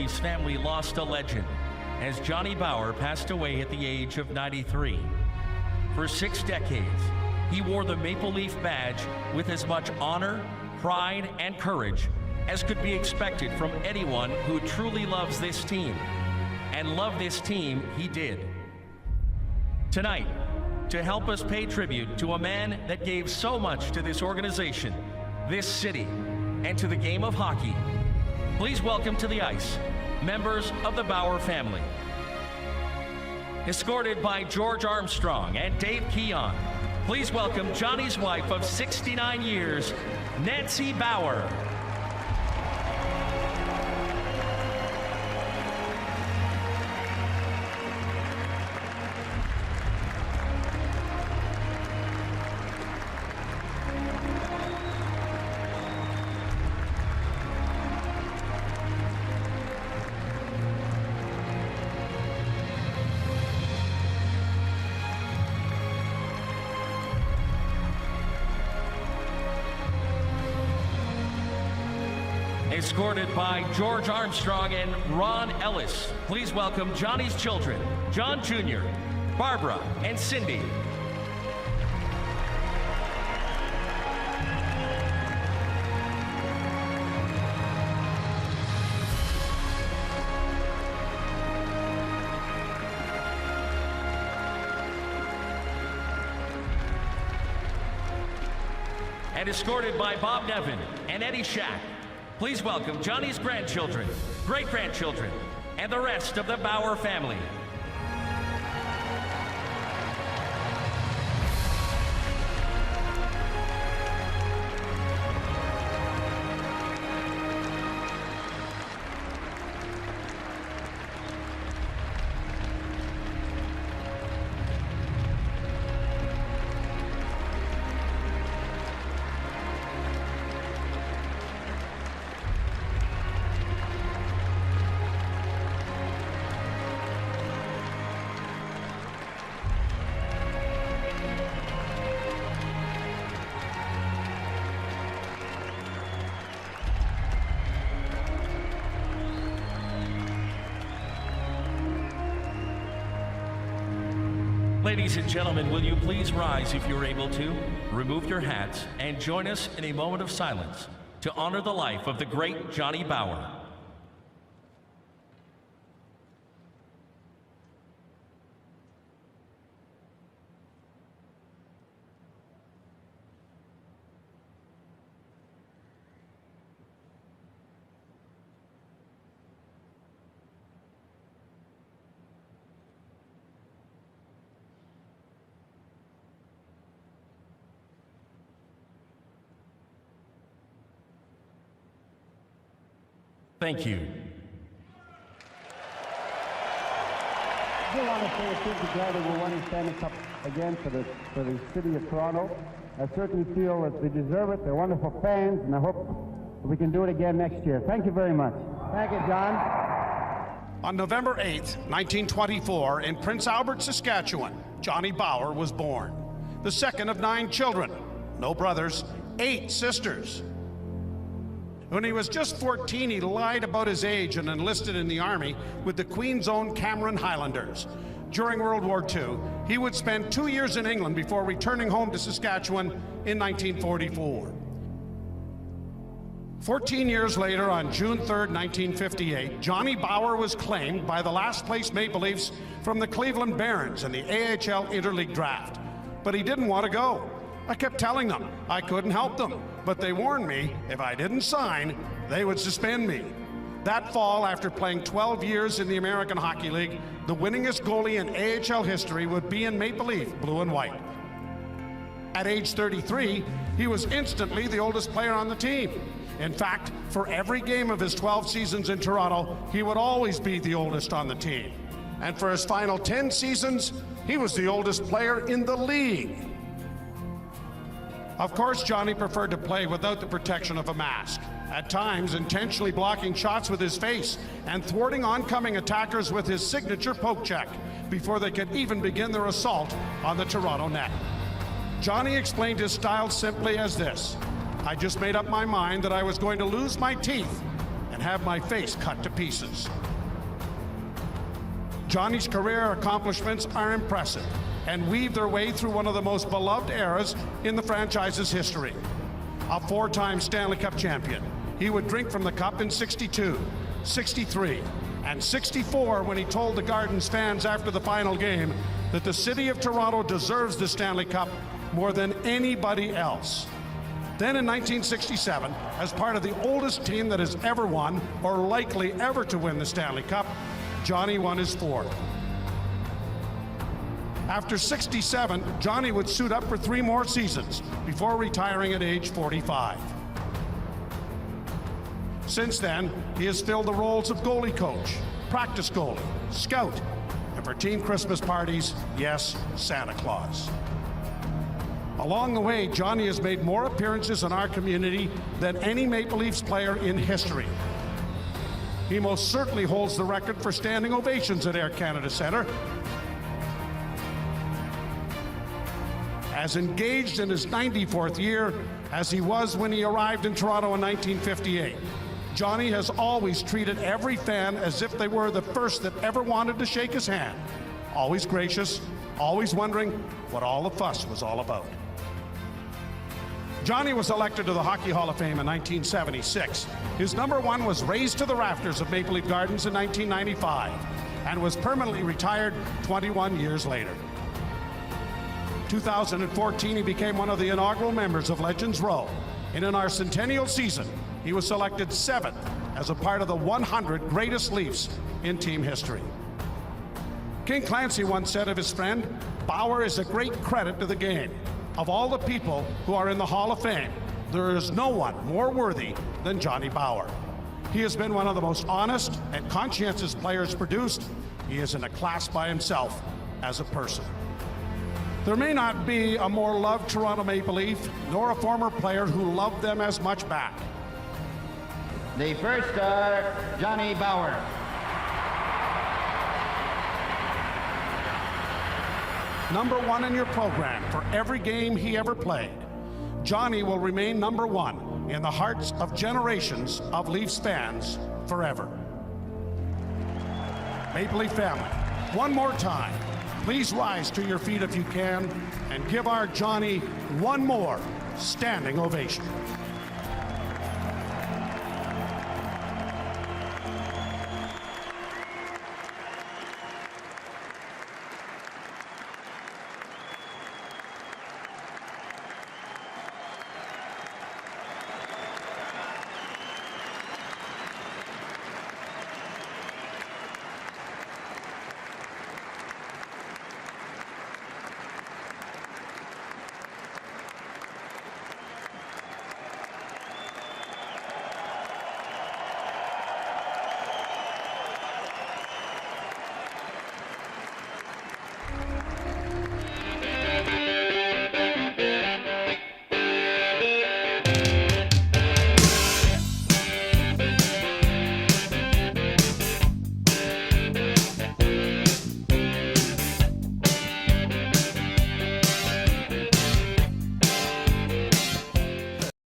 Leafs family lost a legend as Johnny Bauer passed away at the age of 93. For 6 decades, he wore the Maple Leaf badge with as much honor, pride, and courage as could be expected from anyone who truly loves this team. And love this team he did. Tonight, to help us pay tribute to a man that gave so much to this organization, this city, and to the game of hockey, please welcome to the ice members of the Bauer family. Escorted by George Armstrong and Dave Keon, please welcome Johnny's wife of 69 years, Nancy Bauer. Escorted by George Armstrong and Ron Ellis, please welcome Johnny's children, John Jr., Barbara, and Cindy. And escorted by Bob Nevin and Eddie Shack, please welcome Johnny's grandchildren, great-grandchildren, and the rest of the Bauer family. Ladies and gentlemen, will you please rise if you're able to, remove your hats, and join us in a moment of silence to honor the life of the great Johnny Bauer. Thank you. I do want to say it's good together. We're wanting to stand up again for the city of Toronto. I certainly feel that they deserve it. They're wonderful fans, and I hope we can do it again next year. Thank you very much. Thank you, John. On November 8th, 1924, in Prince Albert, Saskatchewan, Johnny Bauer was born. The second of 9 children, no brothers, 8 sisters. When he was just 14, he lied about his age and enlisted in the Army with the Queen's Own Cameron Highlanders. During World War II, he would spend 2 years in England before returning home to Saskatchewan in 1944. 14 years later, on June 3rd, 1958, Johnny Bauer was claimed by the last-place Maple Leafs from the Cleveland Barons in the AHL Interleague Draft. But he didn't want to go. I kept telling them I couldn't help them, but they warned me if I didn't sign, they would suspend me. That fall, after playing 12 years in the American Hockey League, the winningest goalie in AHL history would be in Maple Leaf, blue and white. At age 33, he was instantly the oldest player on the team. In fact, for every game of his 12 seasons in Toronto, he would always be the oldest on the team. And for his final 10 seasons, he was the oldest player in the league. Of course, Johnny preferred to play without the protection of a mask, at times intentionally blocking shots with his face and thwarting oncoming attackers with his signature poke check before they could even begin their assault on the Toronto net. Johnny explained his style simply as this: I just made up my mind that I was going to lose my teeth and have my face cut to pieces. Johnny's career accomplishments are impressive and weave their way through one of the most beloved eras in the franchise's history. A four-time Stanley Cup champion, he would drink from the cup in 62, 63, and 64 when he told the Garden's fans after the final game that the city of Toronto deserves the Stanley Cup more than anybody else. Then in 1967, as part of the oldest team that has ever won, or likely ever to win the Stanley Cup, Johnny won his fourth. After 67, Johnny would suit up for 3 more seasons before retiring at age 45. Since then, he has filled the roles of goalie coach, practice goalie, scout, and for team Christmas parties, yes, Santa Claus. Along the way, Johnny has made more appearances in our community than any Maple Leafs player in history. He most certainly holds the record for standing ovations at Air Canada Centre. As engaged in his 94th year as he was when he arrived in Toronto in 1958, Johnny has always treated every fan as if they were the first that ever wanted to shake his hand. Always gracious, always wondering what all the fuss was all about. Johnny was elected to the Hockey Hall of Fame in 1976. His number 1 was raised to the rafters of Maple Leaf Gardens in 1995 and was permanently retired 21 years later. 2014, he became one of the inaugural members of Legends Row. And in our centennial season, he was selected 7th as a part of the 100 greatest Leafs in team history. King Clancy once said of his friend, "Bauer is a great credit to the game. Of all the people who are in the Hall of Fame, there is no one more worthy than Johnny Bauer. He has been one of the most honest and conscientious players produced. He is in a class by himself as a person." There may not be a more loved Toronto Maple Leaf, nor a former player who loved them as much back. The first star, Johnny Bauer. Number 1 in your program for every game he ever played. Johnny will remain number 1 in the hearts of generations of Leafs fans forever. Maple Leaf family, one more time, please rise to your feet if you can and give our Johnny one more standing ovation.